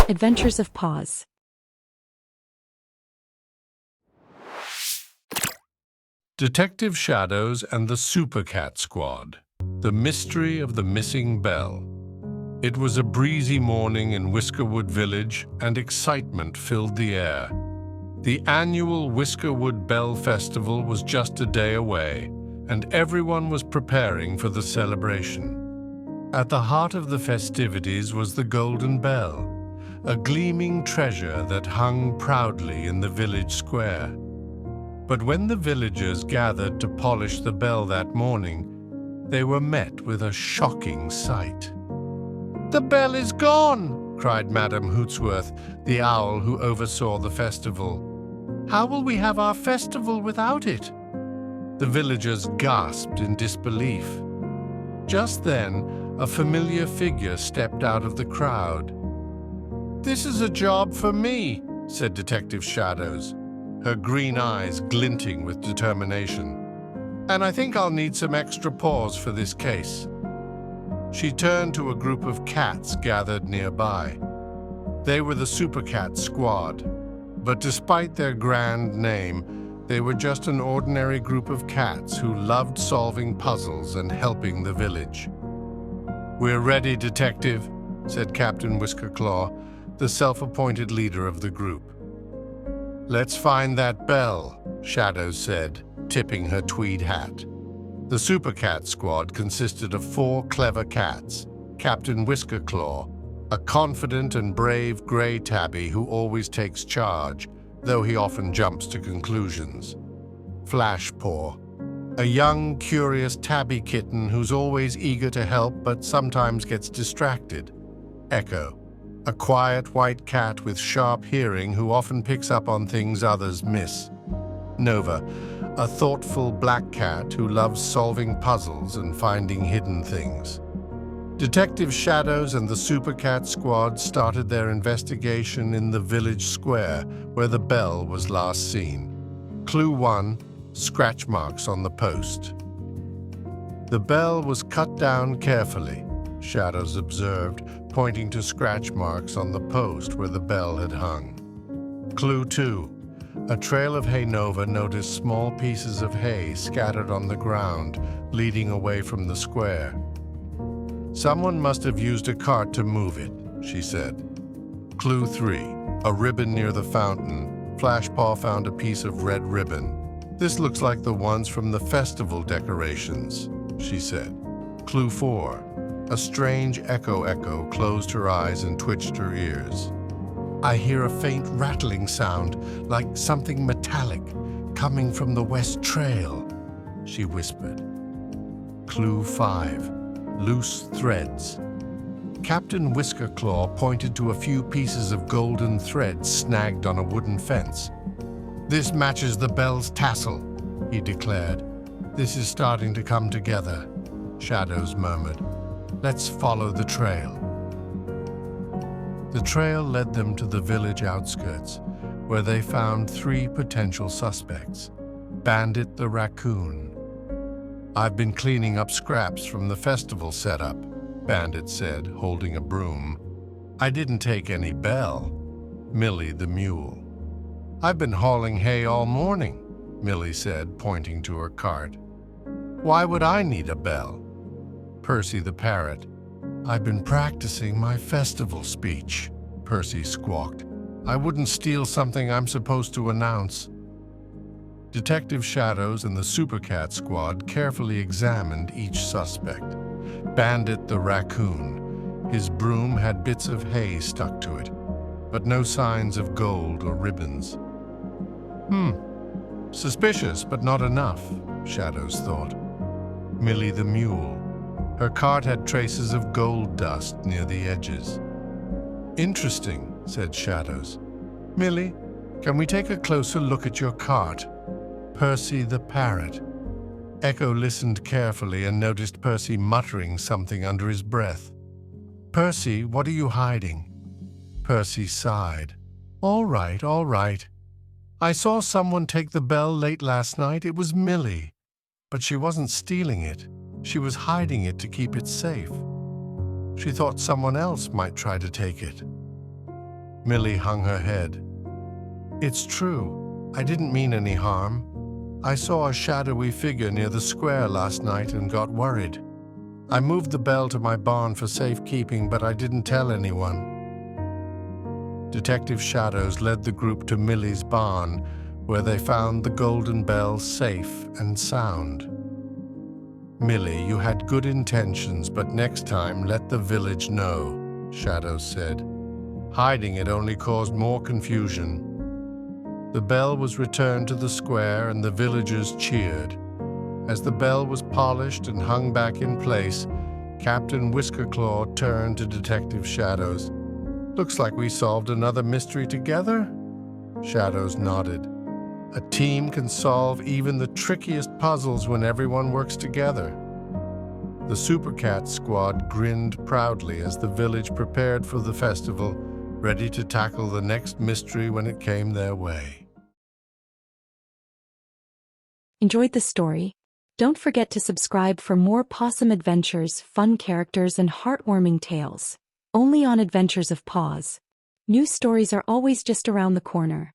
Adventures of Paws. Detective Shadows and the Super Cat Squad. The Mystery of the Missing Bell. It was a breezy morning in Whiskerwood Village, and excitement filled the air. The annual Whiskerwood Bell Festival was just a day away, and everyone was preparing for the celebration. At the heart of the festivities was the Golden Bell, a gleaming treasure that hung proudly in the village square. But when the villagers gathered to polish the bell that morning, they were met with a shocking sight. "The bell is gone!" cried Madame Hootsworth, the owl who oversaw the festival. "How will we have our festival without it?" The villagers gasped in disbelief. Just then, a familiar figure stepped out of the crowd. "This is a job for me," said Detective Shadows, her green eyes glinting with determination. "And I think I'll need some extra paws for this case." She turned to a group of cats gathered nearby. They were the Super Cat Squad, but despite their grand name, they were just an ordinary group of cats who loved solving puzzles and helping the village. "We're ready, Detective," said Captain Whiskerclaw, the self-appointed leader of the group. "Let's find that bell," Shadows said, tipping her tweed hat. The Super Cat Squad consisted of 4 clever cats: Captain Whiskerclaw, a confident and brave grey tabby who always takes charge, though he often jumps to conclusions; Flashpaw, a young, curious tabby kitten who's always eager to help but sometimes gets distracted; Echo, a quiet white cat with sharp hearing who often picks up on things others miss; Nova, a thoughtful black cat who loves solving puzzles and finding hidden things. Detective Shadows and the Super Cat Squad started their investigation in the village square where the bell was last seen. Clue 1, scratch marks on the post. The bell was cut down carefully, Shadows observed, pointing to scratch marks on the post where the bell had hung. Clue 2, a trail of hay. Nova noticed small pieces of hay scattered on the ground, leading away from the square. "Someone must have used a cart to move it," she said. Clue 3, a ribbon near the fountain. Flashpaw found a piece of red ribbon. "This looks like the ones from the festival decorations," she said. Clue 4, a strange Echo closed her eyes and twitched her ears. "I hear a faint rattling sound, like something metallic, coming from the west trail," she whispered. Clue 5, loose threads. Captain Whiskerclaw pointed to a few pieces of golden thread snagged on a wooden fence. "This matches the bell's tassel," he declared. "This is starting to come together," Shadows murmured. "Let's follow the trail." The trail led them to the village outskirts, where they found 3 potential suspects. Bandit the raccoon. "I've been cleaning up scraps from the festival setup," Bandit said, holding a broom. "I didn't take any bell." Millie the mule. "I've been hauling hay all morning," Millie said, pointing to her cart. "Why would I need a bell?" Percy the parrot. "I've been practicing my festival speech," Percy squawked. "I wouldn't steal something I'm supposed to announce." Detective Shadows and the Super Cat Squad carefully examined each suspect. Bandit the raccoon. His broom had bits of hay stuck to it, but no signs of gold or ribbons. Suspicious, but not enough, Shadows thought. Millie the mule. Her cart had traces of gold dust near the edges. "Interesting," said Shadows. "Millie, can we take a closer look at your cart?" Percy the parrot. Echo listened carefully and noticed Percy muttering something under his breath. "Percy, what are you hiding?" Percy sighed. All right. I saw someone take the bell late last night. It was Millie. But she wasn't stealing it. She was hiding it to keep it safe. She thought someone else might try to take it." Millie hung her head. It's true. I didn't mean any harm. I saw a shadowy figure near the square last night and got worried. I moved the bell to my barn for safekeeping, but I didn't tell anyone. Detective Shadows led the group to Millie's barn, where they found the golden bell safe and sound. Millie, you had good intentions, but next time let the village know, Shadows said. Hiding it only caused more confusion. The bell was returned to the square and the villagers cheered. As the bell was polished and hung back in place, Captain Whiskerclaw turned to Detective Shadows. Looks like we solved another mystery together? Shadows nodded. A team can solve even the trickiest puzzles when everyone works together. The Supercat squad grinned proudly as the village prepared for the festival, ready to tackle the next mystery when it came their way. Enjoyed the story? Don't forget to subscribe for more possum adventures, fun characters, and heartwarming tales. Only on Adventures of Paws. New stories are always just around the corner.